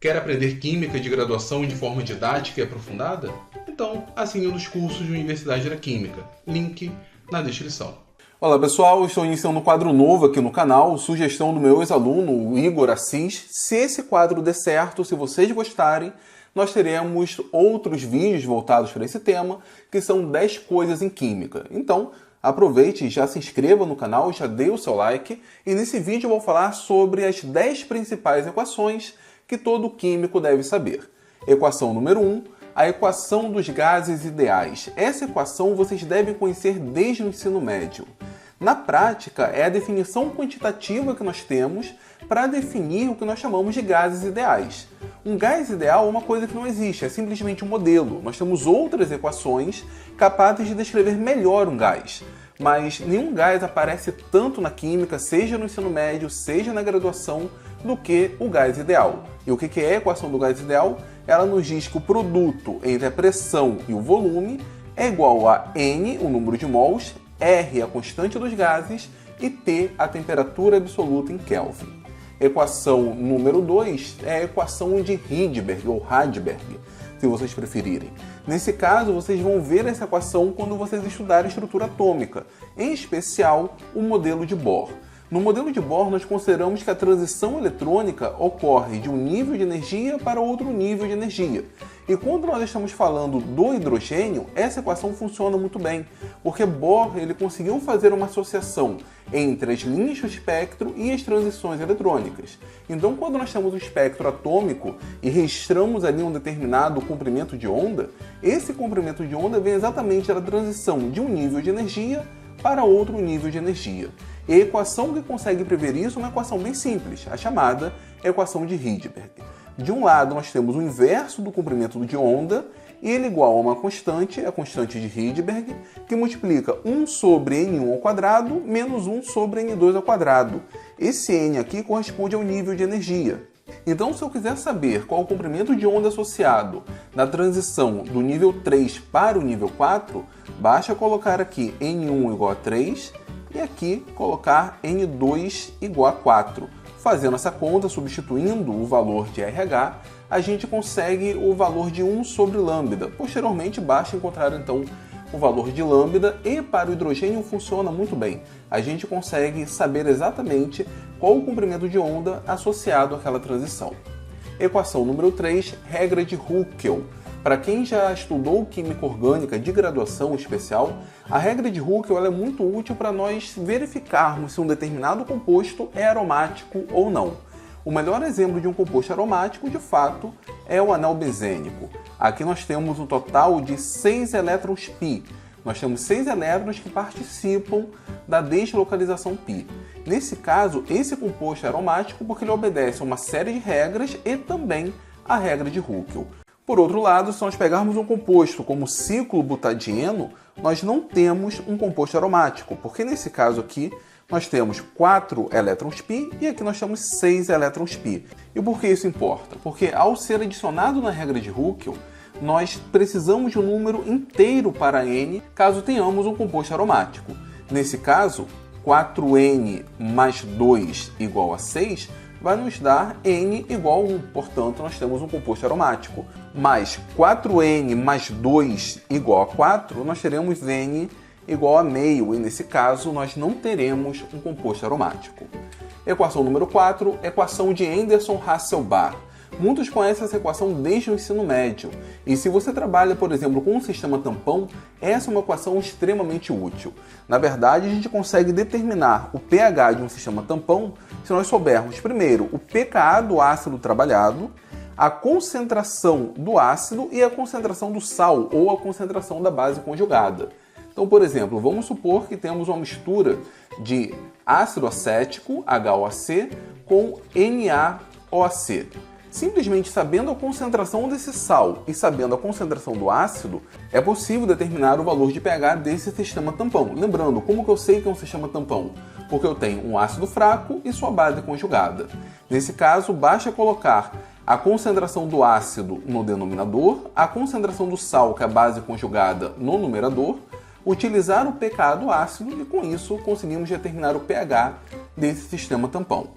Quer aprender Química de graduação de forma didática e aprofundada? Então, assine um dos cursos de Universidade da Química. Link na descrição. Olá pessoal, estou iniciando um quadro novo aqui no canal, sugestão do meu ex-aluno, o Igor Assis. Se esse quadro der certo, se vocês gostarem, nós teremos outros vídeos voltados para esse tema, que são 10 coisas em Química. Então, aproveite, já se inscreva no canal, já dê o seu like, e nesse vídeo eu vou falar sobre as 10 principais equações que todo químico deve saber. Equação número 1, a equação dos gases ideais. Essa equação vocês devem conhecer desde o ensino médio. Na prática, é a definição quantitativa que nós temos para definir o que nós chamamos de gases ideais. Um gás ideal é uma coisa que não existe, é simplesmente um modelo. Nós temos outras equações capazes de descrever melhor um gás. Mas nenhum gás aparece tanto na química, seja no ensino médio, seja na graduação, do que o gás ideal. E o que é a equação do gás ideal? Ela nos diz que o produto entre a pressão e o volume é igual a N, o número de mols, R, a constante dos gases, e T, a temperatura absoluta em Kelvin. Equação número 2 é a equação de Rydberg, ou Hadberg, se vocês preferirem. Nesse caso, vocês vão ver essa equação quando vocês estudarem estrutura atômica, em especial o modelo de Bohr. No modelo de Bohr, nós consideramos que a transição eletrônica ocorre de um nível de energia para outro nível de energia. E quando nós estamos falando do hidrogênio, essa equação funciona muito bem, porque Bohr ele conseguiu fazer uma associação entre as linhas do espectro e as transições eletrônicas. Então, quando nós temos um espectro atômico e registramos ali um determinado comprimento de onda, esse comprimento de onda vem exatamente da transição de um nível de energia para outro nível de energia. E a equação que consegue prever isso é uma equação bem simples, a chamada equação de Rydberg. De um lado, nós temos o inverso do comprimento de onda, e ele é igual a uma constante, a constante de Rydberg, que multiplica 1 sobre n1 ao quadrado menos 1 sobre n2 ao quadrado. Esse n aqui corresponde ao nível de energia. Então, se eu quiser saber qual o comprimento de onda associado na transição do nível 3 para o nível 4, basta colocar aqui n1 igual a 3 e aqui colocar n2 igual a 4. Fazendo essa conta, substituindo o valor de RH, a gente consegue o valor de 1 sobre lambda. Posteriormente, basta encontrar então o valor de lambda, e para o hidrogênio funciona muito bem. A gente consegue saber exatamente qual o comprimento de onda associado àquela transição. Equação número 3, regra de Huckel. Para quem já estudou química orgânica de graduação especial, a regra de Huckel é muito útil para nós verificarmos se um determinado composto é aromático ou não. O melhor exemplo de um composto aromático, de fato, é o anel benzênico. Aqui nós temos um total de 6 elétrons π. Nós temos 6 elétrons que participam da deslocalização π. Nesse caso, esse composto é aromático porque ele obedece a uma série de regras e também a regra de Huckel. Por outro lado, se nós pegarmos um composto como ciclobutadieno, nós não temos um composto aromático, porque nesse caso aqui nós temos 4 elétrons π e aqui nós temos 6 elétrons π. E por que isso importa? Porque ao ser adicionado na regra de Huckel, nós precisamos de um número inteiro para n caso tenhamos um composto aromático. Nesse caso, 4n mais 2 igual a 6 vai nos dar n igual a 1, portanto nós temos um composto aromático. Mais 4n mais 2 igual a 4, nós teremos n igual a meio, e nesse caso nós não teremos um composto aromático. Equação número 4, equação de Anderson-Hasselbalch. Muitos conhecem essa equação desde o ensino médio, e se você trabalha, por exemplo, com um sistema tampão, essa é uma equação extremamente útil. Na verdade, a gente consegue determinar o pH de um sistema tampão se nós soubermos, primeiro, o pKa do ácido trabalhado, a concentração do ácido e a concentração do sal, ou a concentração da base conjugada. Então, por exemplo, vamos supor que temos uma mistura de ácido acético, HOAC, com NaOAc. Simplesmente sabendo a concentração desse sal e sabendo a concentração do ácido, é possível determinar o valor de pH desse sistema tampão. Lembrando, como que eu sei que é um sistema tampão? Porque eu tenho um ácido fraco e sua base conjugada. Nesse caso, basta colocar a concentração do ácido no denominador, a concentração do sal, que é a base conjugada, no numerador, utilizar o pKa do ácido e com isso conseguimos determinar o pH desse sistema tampão.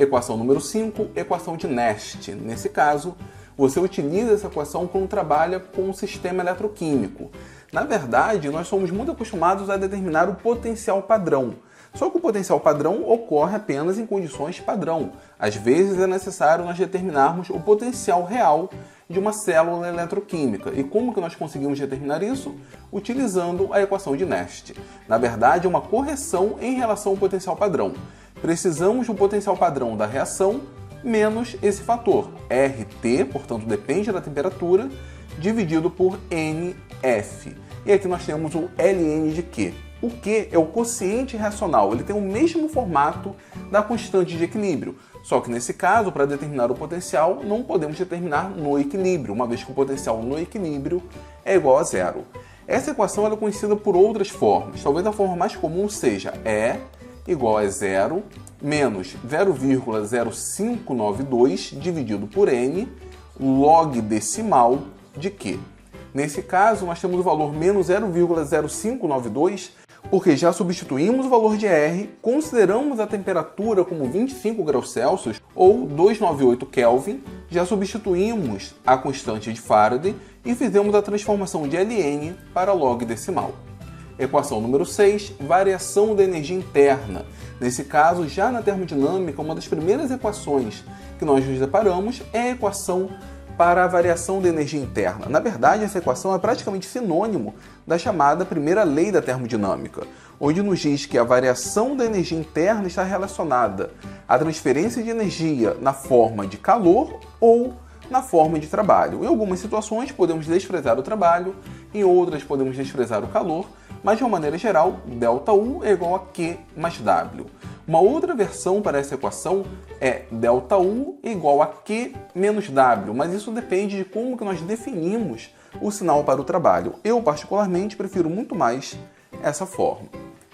Equação número 5, equação de Nernst. Nesse caso, você utiliza essa equação quando trabalha com um sistema eletroquímico. Na verdade, nós somos muito acostumados a determinar o potencial padrão. Só que o potencial padrão ocorre apenas em condições padrão. Às vezes é necessário nós determinarmos o potencial real de uma célula eletroquímica. E como que nós conseguimos determinar isso? Utilizando a equação de Nernst. Na verdade, é uma correção em relação ao potencial padrão. Precisamos do potencial padrão da reação menos esse fator, RT, portanto depende da temperatura, dividido por NF. E aqui nós temos o ln de Q. O Q é o quociente reacional, ele tem o mesmo formato da constante de equilíbrio. Só que nesse caso, para determinar o potencial, não podemos determinar no equilíbrio, uma vez que o potencial no equilíbrio é igual a zero. Essa equação é conhecida por outras formas. Talvez a forma mais comum seja E igual a zero menos 0,0592 dividido por N log decimal de Q. Nesse caso, nós temos o valor menos 0,0592 porque já substituímos o valor de R, consideramos a temperatura como 25 graus Celsius ou 298 Kelvin, já substituímos a constante de Faraday e fizemos a transformação de Ln para log decimal. Equação número 6, variação da energia interna. Nesse caso, já na termodinâmica, uma das primeiras equações que nós nos deparamos é a equação para a variação da energia interna. Na verdade, essa equação é praticamente sinônimo da chamada primeira lei da termodinâmica, onde nos diz que a variação da energia interna está relacionada à transferência de energia na forma de calor ou na forma de trabalho. Em algumas situações podemos desprezar o trabalho, em outras podemos desprezar o calor, mas de uma maneira geral, ΔU é igual a Q mais W. Uma outra versão para essa equação é ΔU igual a Q menos W, mas isso depende de como que nós definimos o sinal para o trabalho. Eu, particularmente, prefiro muito mais essa forma.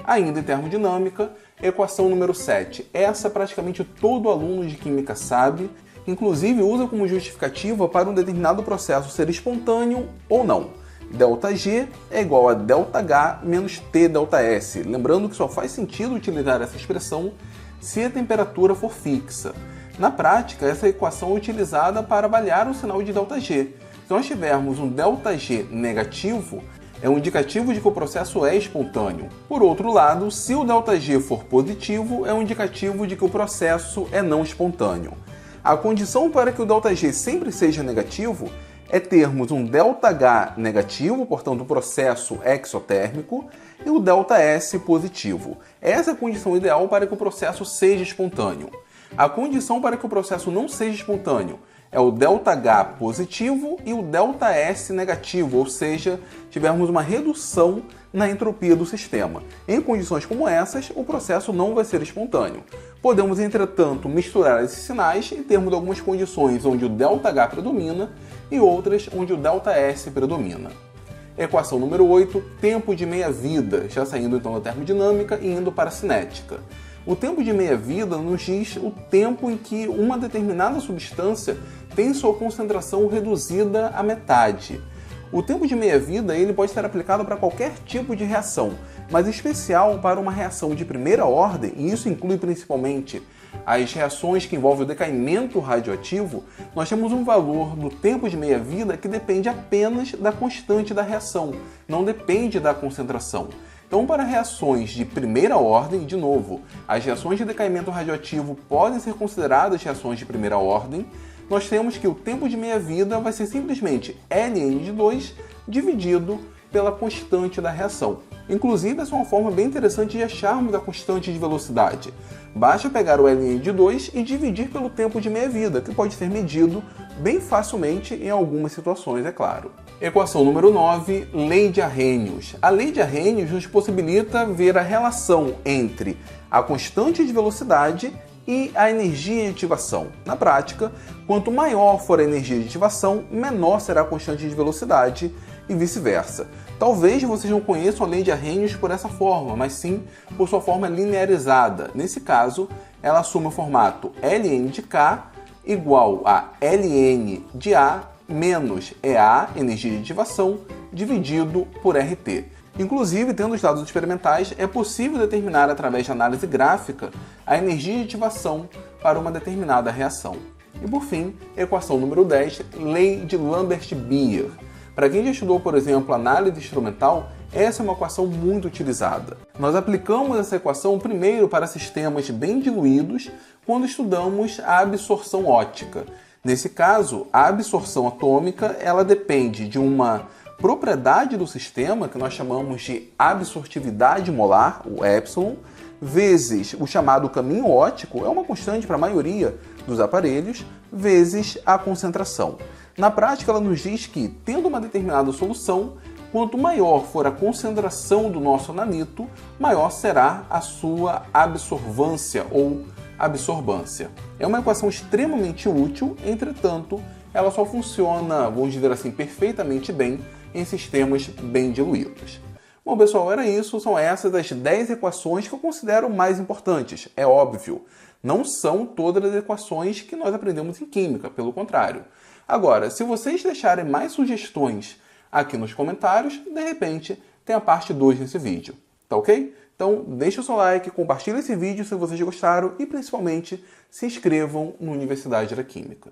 Ainda em termodinâmica, equação número 7. Essa praticamente todo aluno de química sabe, inclusive usa como justificativa para um determinado processo ser espontâneo ou não. ΔG é igual a ΔH menos T∆S. Lembrando que só faz sentido utilizar essa expressão se a temperatura for fixa. Na prática, essa equação é utilizada para avaliar o sinal de ΔG. Se nós tivermos um ΔG negativo, é um indicativo de que o processo é espontâneo. Por outro lado, se o ΔG for positivo, é um indicativo de que o processo é não espontâneo. A condição para que o ΔG sempre seja negativo é termos um ΔH negativo, portanto o processo é exotérmico, e o ΔS positivo. Essa é a condição ideal para que o processo seja espontâneo. A condição para que o processo não seja espontâneo é o ΔH positivo e o ΔS negativo, ou seja, tivermos uma redução na entropia do sistema. Em condições como essas, o processo não vai ser espontâneo. Podemos, entretanto, misturar esses sinais e termos algumas condições onde o ΔH predomina e outras onde o ΔS predomina. Equação número 8, tempo de meia-vida, já saindo então da termodinâmica e indo para a cinética. O tempo de meia-vida nos diz o tempo em que uma determinada substância tem sua concentração reduzida à metade. O tempo de meia-vida ele pode ser aplicado para qualquer tipo de reação, mas em especial para uma reação de primeira ordem, e isso inclui principalmente as reações que envolvem o decaimento radioativo. Nós temos um valor do tempo de meia-vida que depende apenas da constante da reação, não depende da concentração. Então, para reações de primeira ordem, de novo, as reações de decaimento radioativo podem ser consideradas reações de primeira ordem, nós temos que o tempo de meia-vida vai ser simplesmente ln de 2 dividido pela constante da reação. Inclusive, essa é uma forma bem interessante de acharmos a constante de velocidade. Basta pegar o ln de 2 e dividir pelo tempo de meia-vida, que pode ser medido bem facilmente em algumas situações, é claro. Equação número 9, lei de Arrhenius. A lei de Arrhenius nos possibilita ver a relação entre a constante de velocidade e a energia de ativação. Na prática, quanto maior for a energia de ativação, menor será a constante de velocidade e vice-versa. Talvez vocês não conheçam a lei de Arrhenius por essa forma, mas sim por sua forma linearizada. Nesse caso, ela assume o formato ln de K igual a ln de A menos EA, energia de ativação, dividido por RT. Inclusive, tendo os dados experimentais, é possível determinar através de análise gráfica a energia de ativação para uma determinada reação. E por fim, equação número 10, lei de Lambert-Beer. Para quem já estudou, por exemplo, análise instrumental, essa é uma equação muito utilizada. Nós aplicamos essa equação primeiro para sistemas bem diluídos quando estudamos a absorção óptica. Nesse caso, a absorção atômica ela depende de uma propriedade do sistema, que nós chamamos de absortividade molar, o epsilon, vezes o chamado caminho óptico, é uma constante para a maioria dos aparelhos, vezes a concentração. Na prática, ela nos diz que, tendo uma determinada solução, quanto maior for a concentração do nosso nanito, maior será a sua absorvância ou absorbância. É uma equação extremamente útil, entretanto, ela só funciona, vamos dizer assim, perfeitamente bem em sistemas bem diluídos. Bom, pessoal, era isso. São essas as 10 equações que eu considero mais importantes. É óbvio, não são todas as equações que nós aprendemos em química, pelo contrário. Agora, se vocês deixarem mais sugestões aqui nos comentários, de repente tem a parte 2 desse vídeo, tá ok? Então, deixe o seu like, compartilhe esse vídeo se vocês gostaram e, principalmente, se inscrevam no Universidade da Química.